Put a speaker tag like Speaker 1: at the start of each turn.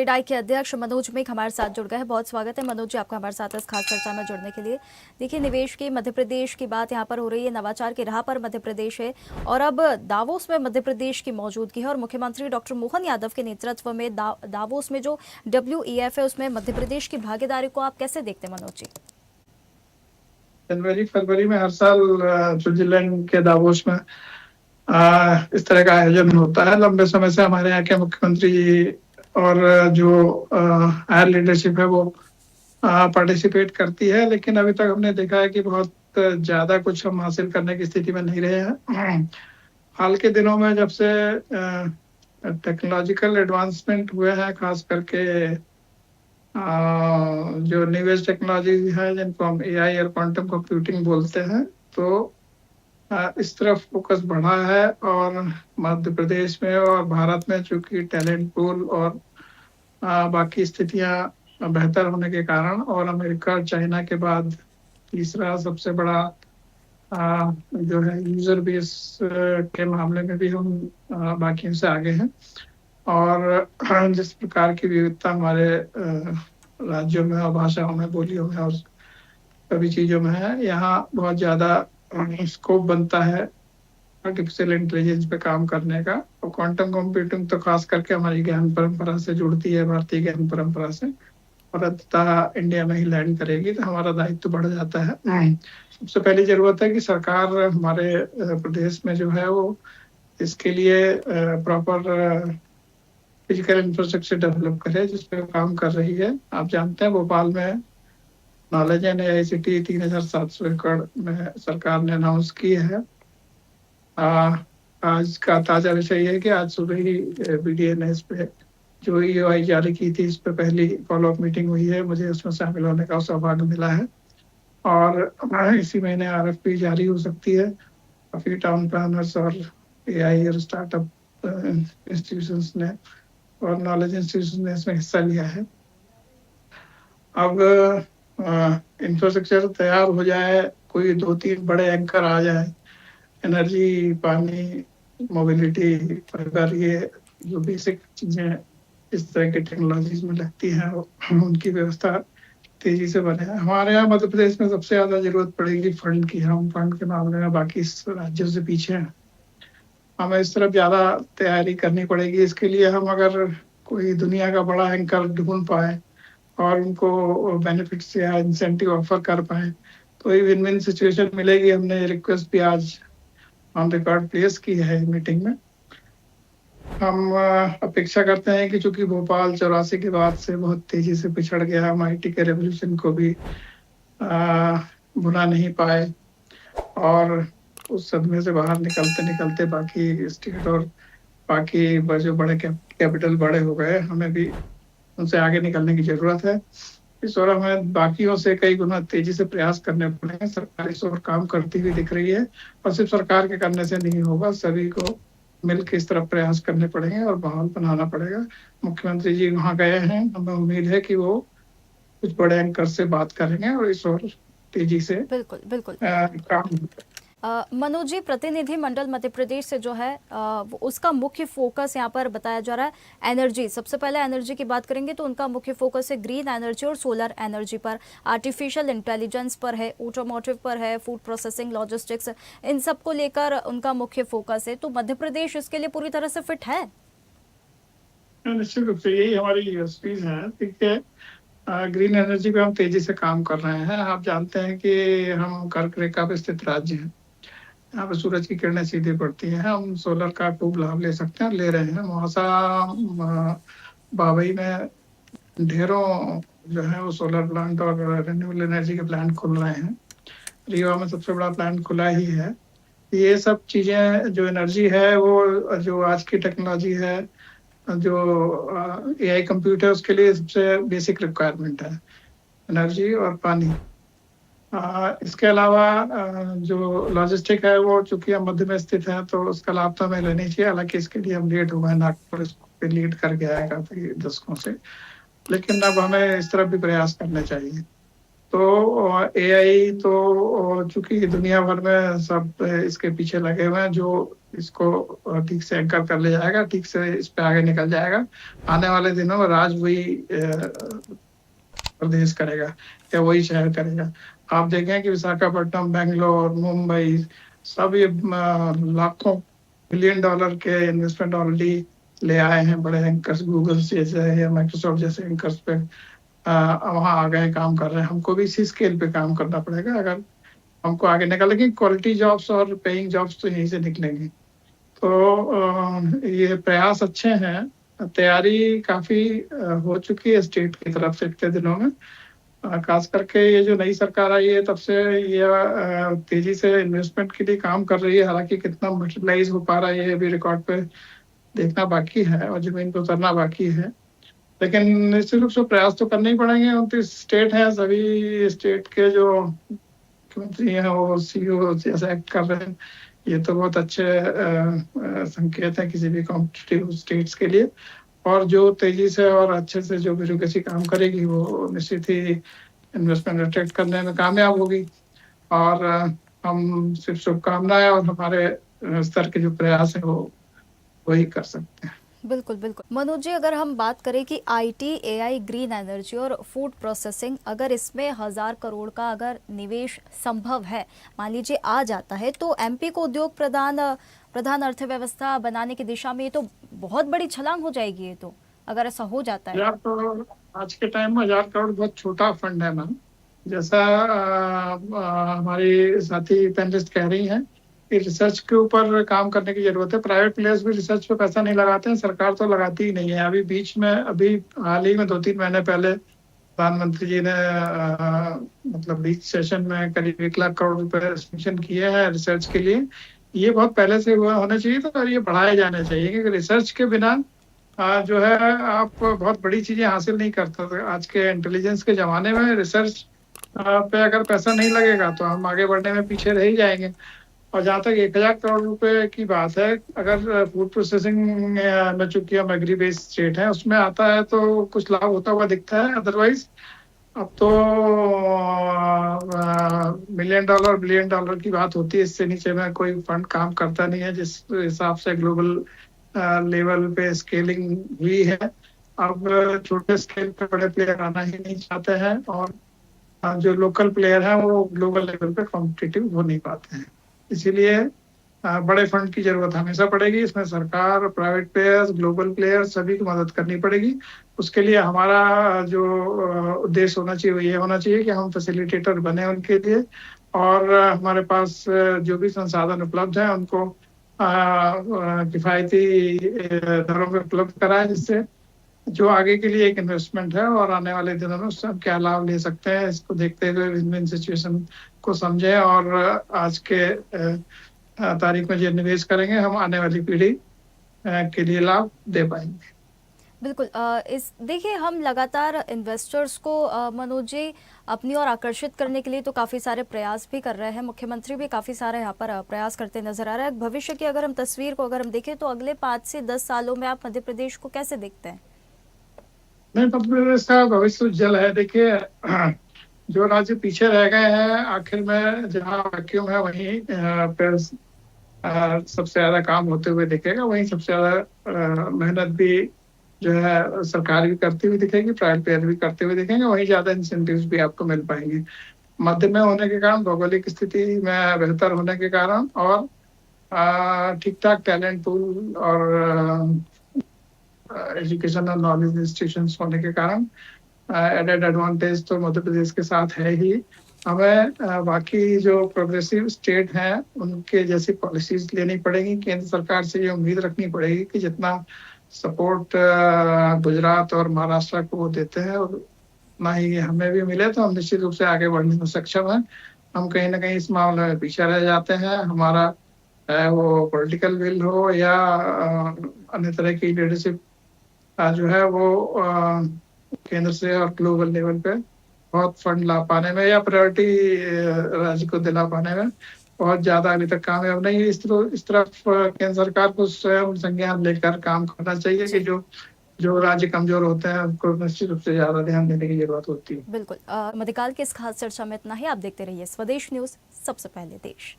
Speaker 1: क्रेडाई के अध्यक्ष मनोज मेघ हमारे साथ जुड़ गए हैं। बहुत स्वागत है मनोज जी आपका हमारे साथ इस खास चर्चा में जुड़ने के लिए। देखिए, निवेश की मध्य प्रदेश की बात यहाँ पर हो रही है, नवाचार की राह पर मध्य प्रदेश है और अब दावोस में मध्य प्रदेश की मौजूदगी है और मुख्यमंत्री डॉक्टर मोहन यादव के नेतृत्व में दावोस में जो WEF है उसमें मध्य प्रदेश की भागीदारी को आप कैसे देखते हैं मनोज जी?
Speaker 2: जनवरी फरवरी में हर साल स्विट्जरलैंड के दावोस में इस तरह का आयोजन होता है। लंबे समय से हमारे यहाँ के मुख्यमंत्री और जो हायर लीडरशिप है वो पार्टिसिपेट करती है, लेकिन अभी तक हमने देखा है कि बहुत ज्यादा कुछ हम हासिल करने की स्थिति में नहीं रहे हैं। हाल के दिनों में जब से टेक्नोलॉजिकल एडवांसमेंट हुए हैं, खास करके जो न्यूएज टेक्नोलॉजी है जिनको हम AI और क्वांटम कंप्यूटिंग बोलते हैं, तो इस तरफ फोकस बढ़ा है। और मध्य प्रदेश में और भारत में चूंकि टैलेंट पूल और बाकी स्थितियां बेहतर होने के कारण और अमेरिका और चाइना के बाद तीसरा सबसे बड़ा जो है यूजर बेस के मामले में भी हम बाकियों से आगे हैं। और जिस प्रकार की विविधता हमारे राज्यों में और भाषाओं में, बोलियों में और सभी चीजों में है, यहाँ बहुत ज्यादा स्कोप बनता है आर्टिफिशियल इंटेलिजेंस पे काम करने का। और क्वांटम कंप्यूटिंग तो खास करके हमारी ज्ञान परंपरा से जुड़ती है, भारतीय ज्ञान परंपरा से, और अंततः इंडिया में ही लैंड करेगी, तो हमारा दायित्व बढ़ जाता है। सबसे पहली जरूरत है कि सरकार हमारे प्रदेश में जो है वो इसके लिए प्रॉपर फिजिकल इंफ्रास्ट्रक्चर डेवलप करे, जिस पे काम कर रही है। आप जानते हैं भोपाल में नॉलेज एंड AI सिटी 3700 एकड़ में सरकार ने अनाउंस की है। आज का ताजा विषय ये है कि आज सुबह ही BDA ने इस पे जो EOI जारी की थी, इस पे पहली फॉलोअप मीटिंग हुई है। मुझे उसमें शामिल होने का सौभाग्य मिला है और इसी महीने RFP जारी हो सकती है। काफी टाउन प्लानर्स और AI और स्टार्टअप इंस्टीट्यूशंस ने और नॉलेज इंस्टीट्यूशन ने इसमें हिस्सा लिया है। अब इंफ्रास्ट्रक्चर तैयार हो जाए, कोई 2-3 बड़े एंकर आ जाए, एनर्जी, पानी, मोबिलिटी, फाइबर, ये जो बेसिक चीजें इस तरह की टेक्नोलॉजीज में लगती हैं, उनकी व्यवस्था तेजी से बने। हमारे यहाँ मध्य प्रदेश में सबसे ज्यादा जरूरत पड़ेगी फंड की। हम फंड के मामले में बाकी राज्यों से पीछे हैं। हमें इस तरफ ज्यादा तैयारी करनी पड़ेगी। इसके लिए हम अगर कोई दुनिया का बड़ा एंकर ढूंढ पाए और उनको बेनिफिट्स या इंसेंटिव ऑफर कर पाए, तो ये विन विन सिचुएशन मिलेगी। हमने ये रिक्वेस्ट भी आज ऑन रिकॉर्ड प्लेस की है मीटिंग में। हम अपेक्षा करते हैं कि चूंकि भोपाल 84 के बाद से बहुत तेजी से पिछड़ गया, हम IT के रेवोल्यूशन को भी भुला नहीं पाए और उस सदमे से बाहर निकलते निकलते बाकी स्टेट और बाकी जो बड़े कैपिटल बड़े हो गए, हमें भी उनसे आगे निकलने की जरूरत है। इस ओर हमें बाकियों से कई गुना तेजी से प्रयास करने पड़ेंगे। सरकार इस ओर काम करती हुई दिख रही है और सिर्फ सरकार के करने से नहीं होगा, सभी को मिलकर इस तरफ प्रयास करने पड़ेंगे और माहौल बनाना पड़ेगा। मुख्यमंत्री जी वहाँ गए हैं, हमें उम्मीद है कि वो कुछ बड़े एंकर से बात करेंगे और इस ओर तेजी से
Speaker 1: बिल्कुल बिल्कुल।
Speaker 2: काम।
Speaker 1: मनोज जी, प्रतिनिधि मंडल मध्य प्रदेश से जो है उसका मुख्य फोकस यहाँ पर बताया जा रहा है एनर्जी। सबसे पहले एनर्जी की बात करेंगे तो उनका मुख्य फोकस है ग्रीन एनर्जी और सोलर एनर्जी पर, आर्टिफिशियल इंटेलिजेंस पर है, ऑटोमोटिव पर है, फूड प्रोसेसिंग, लॉजिस्टिक्स, इन सब को लेकर उनका मुख्य फोकस है। तो मध्य प्रदेश इसके लिए पूरी तरह से फिट है?
Speaker 2: निश्चित रूप से यही हमारी यूएसपीज है। ठीक है, ग्रीन एनर्जी पे हम तेजी से काम कर रहे हैं। आप जानते हैं कि हम कर्क रेखा पे स्थित राज्य हैं, यहाँ पे सूरज की किरणें सीधे पड़ती हैं। हम सोलर का खूब लाभ ले सकते हैं, ले रहे हैं। मौसा बाबई में ढेरों जो है वो सोलर प्लांट और रिन्यूएबल एनर्जी के प्लांट खुल रहे हैं। रीवा में सबसे बड़ा प्लांट खुला ही है। ये सब चीजें जो एनर्जी है, वो जो आज की टेक्नोलॉजी है, जो AI कंप्यूटर, उसके लिए सबसे बेसिक रिक्वायरमेंट है एनर्जी और पानी। इसके अलावा जो लॉजिस्टिक है वो चूंकि हम मध्य में स्थित है, तो उसका लाभ तो हमें लेनी चाहिए। हालांकि इसके लिए हम लेट हुए हैं, नागपुर इसको लीड कर गया है काफी दशकों से, लेकिन अब हमें इस तरफ भी प्रयास करने चाहिए। तो AI तो चूंकि दुनिया भर में सब इसके पीछे लगे हुए हैं, जो इसको ठीक से एंकर कर ले जाएगा, ठीक से इस पे आगे निकल जाएगा। आने वाले दिनों में राज वही प्रदेश करेगा या वही शहर करेगा। आप देखें कि विशाखापट्टनम, बेंगलोर, मुंबई, सब ये लाखों बिलियन डॉलर के इन्वेस्टमेंट ऑलरेडी ले आए हैं बड़े एंकर्स, गूगल जैसे या माइक्रोसॉफ्ट जैसे एंकर्स पे वहाँ आ गए, काम कर रहे हैं। हमको भी इसी स्केल पे काम करना पड़ेगा अगर हमको आगे निकलेंगे। क्वालिटी जॉब्स और पेइंग जॉब्स तो यहीं से निकलेंगी। तो ये प्रयास अच्छे हैं, तैयारी काफी हो चुकी है स्टेट की तरफ से इतने दिनों में। खास करके ये जो नई सरकार आई है तब से ये तेजी से इन्वेस्टमेंट के लिए काम कर रही है। हालांकि कितना मल्टीप्लाइज हो पा रहा है ये अभी रिकॉर्ड पे देखना बाकी है और जमीन पे उतरना बाकी है, लेकिन निश्चित रूप से प्रयास तो करने ही पड़ेंगे। 29 स्टेट है, सभी स्टेट के जो मुख्यमंत्री हैं वो सीईओ जैसे एक्ट कर रहे हैं, ये तो बहुत अच्छे संकेत है किसी भी कॉम्पिटिटिव स्टेट्स के लिए। और जो तेजी से और अच्छे से जो ब्यूरोक्रेसी काम करेगी वो निश्चित ही इन्वेस्टमेंट अट्रैक्ट करने में कामयाब होगी। और हम सिर्फ शुभकामनाएं और हमारे स्तर के जो प्रयास है वो वही कर सकते हैं।
Speaker 1: बिल्कुल बिल्कुल। मनोज जी, अगर हम बात करें कि आईटी, एआई, ग्रीन एनर्जी और फूड प्रोसेसिंग, अगर इसमें 1000 करोड़ का अगर निवेश संभव है, मान लीजिए आ जाता है, तो एमपी को उद्योग प्रधान अर्थव्यवस्था बनाने की दिशा में ये तो बहुत बड़ी छलांग हो जाएगी। ये तो अगर ऐसा हो जाता है।
Speaker 2: 1000 करोड़ आज के टाइम में 1000 करोड़ बहुत छोटा फंड है मैम। जैसा हमारी साथी पैनलिस्ट कह रही हैं कि रिसर्च के ऊपर काम करने की जरूरत है। प्राइवेट प्लेयर्स भी रिसर्च पे पैसा नहीं लगाते हैं, सरकार तो लगाती ही नहीं है। अभी बीच में हाल ही में 2-3 महीने पहले प्रधानमंत्री जी ने मतलब बीच सेशन में करीब 1 लाख करोड़ रुपए सैंक्शन किए हैं रिसर्च के लिए। ये बहुत पहले से हुआ होने चाहिए था और ये बढ़ाए जाने चाहिए, क्योंकि रिसर्च के बिना जो है आप बहुत बड़ी चीजें हासिल नहीं करते थे। आज के इंटेलिजेंस के जमाने में रिसर्च पे अगर पैसा नहीं लगेगा तो हम आगे बढ़ने में पीछे रह ही जाएंगे। और जहाँ तक 1000 करोड़ रुपए की बात है, अगर फूड प्रोसेसिंग में चूंकि हम एग्री बेस्ड स्टेट है उसमें आता है तो कुछ लाभ होता हुआ दिखता है। अदरवाइज अब तो मिलियन डॉलर, बिलियन डॉलर की बात होती है, इससे नीचे में कोई फंड काम करता नहीं है। जिस हिसाब से ग्लोबल लेवल पे स्केलिंग हुई है, अब छोटे स्केल पे बड़े प्लेयर आना ही नहीं चाहते हैं और जो लोकल प्लेयर हैं वो ग्लोबल लेवल पे कॉम्पिटिटिव हो नहीं पाते हैं। इसीलिए बड़े फंड की जरूरत हमेशा पड़ेगी। इसमें सरकार, प्राइवेट प्लेयर्स, ग्लोबल प्लेयर्स सभी को मदद करनी पड़ेगी। उसके लिए हमारा जो उद्देश्य होना चाहिए वो ये होना चाहिए कि हम फैसिलिटेटर बने उनके लिए और हमारे पास जो भी संसाधन उपलब्ध हैं उनको किफायती दरों में उपलब्ध कराएं, जिससे जो आगे के लिए एक इन्वेस्टमेंट है और आने वाले दिनों में उससे हम क्या लाभ ले सकते हैं, इसको देखते हुए विन-विन सिचुएशन को समझें और आज के तारीख में जो निवेश करेंगे हम आने वाली पीढ़ी के लिए लाभ दे पाएंगे।
Speaker 1: बिल्कुल। इस देखिए, हम लगातार इन्वेस्टर्स को मनोज जी अपनी ओर आकर्षित करने के लिए तो काफ़ी सारे प्रयास भी कर रहे हैं। मुख्यमंत्री भी काफ़ी सारे यहाँ पर प्रयास करते नजर आ रहे हैं। भविष्य की अगर हम तस्वीर को अगर हम देखें तो अगले 5 से 10 सालों में आप मध्य प्रदेश को कैसे देखते हैं?
Speaker 2: नहीं, मध्य प्रदेश का भविष्य उज्जवल है। देखिए, जो राज्य पीछे रह गए हैं, आखिर में जहाँ वैक्यूम है वहीं पे सबसे ज्यादा काम होते हुए दिखेगा, वहीं सबसे ज्यादा मेहनत भी जो है सरकार भी करती हुई दिखेगी, प्राइवेट प्लेयर भी करते हुए दिखेंगे, वहीं ज्यादा इंसेंटिव्स भी आपको मिल पाएंगे। मध्य में होने के कारण, भौगोलिक स्थिति में बेहतर होने के कारण और ठीक ठाक टैलेंट पूल और एजुकेशन और नॉलेज इंस्टीट्यूशंस होने के कारण एडेड एडवांटेज तो मध्य प्रदेश के साथ है ही। हमें बाकी जो प्रोग्रेसिव स्टेट हैं उनके जैसी पॉलिसीज लेनी पड़ेगी। केंद्र सरकार से ये उम्मीद रखनी पड़ेगी कि जितना सपोर्ट गुजरात और महाराष्ट्र को वो देते हैं और उतना ही हमें भी मिले तो हम निश्चित रूप से आगे बढ़ने में सक्षम हैं। हम कहीं ना कहीं इस मामले में पीछे रह जाते हैं। हमारा वो पॉलिटिकल विल हो या अन्य तरह की लीडरशिप जो है वो केंद्र से और ग्लोबल लेवल पे बहुत फंड ला पाने में या प्रायोरिटी राज्य को दिला पाने में बहुत ज्यादा अभी तक कामयाब नहीं है। इस तरफ केंद्र सरकार को स्वयं संज्ञान लेकर काम करना चाहिए कि जो राज्य कमजोर होते हैं उनको निश्चित रूप से ज्यादा ध्यान देने की जरूरत होती है।
Speaker 1: बिल्कुल। मध्यकाल की इस खास चर्चा में इतना ही। आप देखते रहिए स्वदेश न्यूज, सबसे पहले देश।